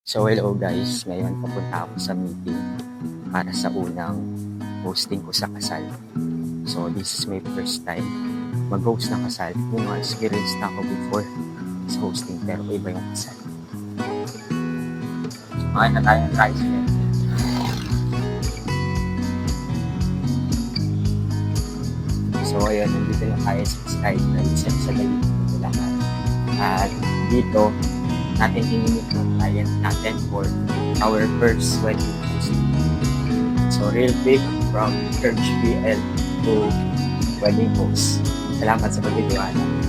So hello guys, ngayon papunta ako sa meeting para sa unang hosting ko sa kasal. So this is my first time mag-host ng kasal. Yung mga experience na ako before sa hosting pero iba yung kasal. Mga na tayo ng tricycle. So ayun, nandito na tayo sa Skyline sa Galit ng lahat. At dito, natin inimit ng client natin for our first wedding hosting. So real quick, from Church PL to wedding host. Salamat sa pagtitiwala.